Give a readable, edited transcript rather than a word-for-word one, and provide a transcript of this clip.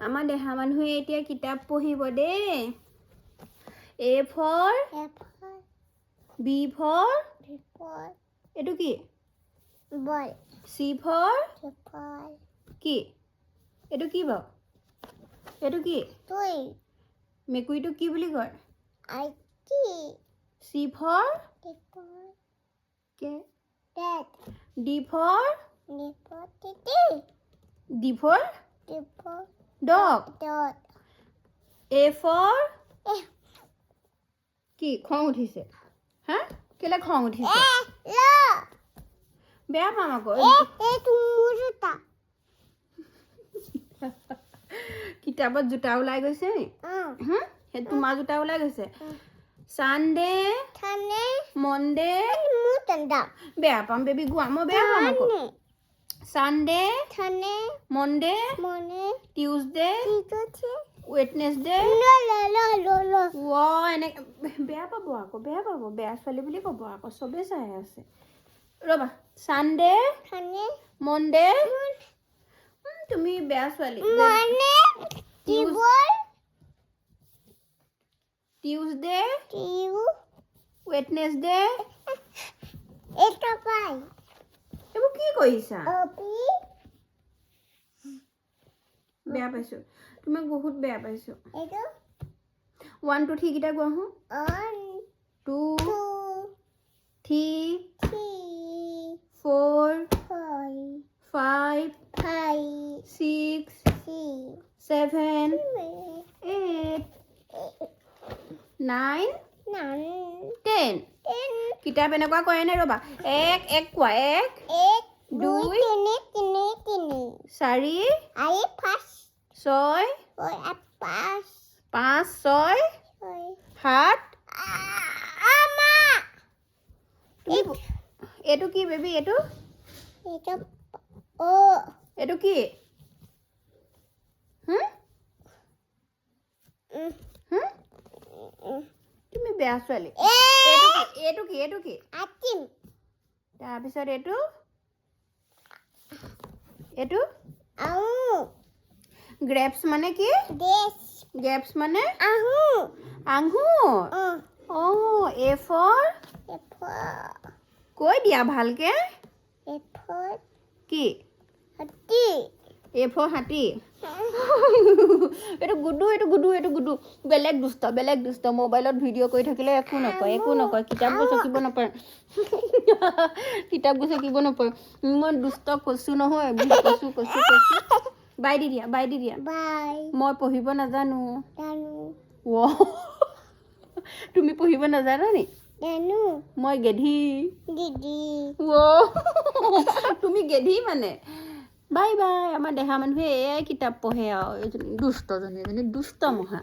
আমাৰ দেহা মানুহে এতিয়া কিতাপ পঢ়িব দেই A for B for এইটো কি Ball. C for Ball. কি এইটো কি বাৰু এইটো কি Toy. মেকুৰীটো কি বুলি কয় I see. C for K Dad. D for Nipple. D for Nipple. dog Dot. A for Eh. কি খং উঠিছে হা কেলে খং উঠিছে La. বেয়া পাম আকৌ Tumuruta. কিতাপত জোতা ওলাই গৈছে নি সেই তোমাৰ জোতা ওলাই গৈছে সানডে Tane. Monday Mutanda. বেয়া পাম বেবি গোৱা মই বেয়া পাম আকৌ Sunday Tane. Monday Mone. Tuesday Titoche. Wednesday La. এনে বেয়া পাব আকৌ বেয়া পাব বেয়া ছোৱালী বুলি ক'ব আকৌ চবেই চাই আছে ৰ'বা সানডে Tane. মনডে তুমি বেয়া ছোৱালী Mone. Tibol. Tuesday Tiu. Wednesday Ito pai. এইবোৰ কি কৰিছা Opi. বেয়া পাইছো তোমাক বহুত বেয়া পাইছো Ito. 1 2 3 কিটা কোৱা হো On. 2 Two. 3 Three. 4 Four. 5 Five. 6 Six. 7 Eight. 8 9 Nine. 10 Ten. কিতাপ এনেকুৱা কৰে নে ৰ'বা 1 1 কোৱা 1 Eight. Dui. Tini. 4 Aye, pass. 6 Oi, pass. 5 6 Oi. 7 Ama. তুমি এইটো কি বেবি এইটো Ito. Oh. এইটো কি হুম হুম তুমি বেয়া ছোৱালী এইটো কি Atim. তাৰপিছত এইটো Au. গ্ৰেপছ মানে কি Des. গ্ৰেপছ মানে Ahu. আঙুৰ A for Apple. কৈ দিয়া ভালকে Apple. কি Hati. A for হাতী এইটো গুডু বেলেগ দুষ্ট মোবাইলত ভিডিঅ' কৰি থাকিলে একো নকয় কিতাপ গছকিব নপাৰে মই দুষ্ট কৈছো নহয় কৈছো বাই দি দিয়া Bye. মই পঢ়িব নাজানো Danu. তুমি পঢ়িব নাজানা নি Danu. মই গেধি Didi. তুমি গেধি মানে বাই আমাৰ দেহা মানুহে এয়াই কিতাপ পঢ়ে আৰু দুষ্টজনী দুষ্ট মহা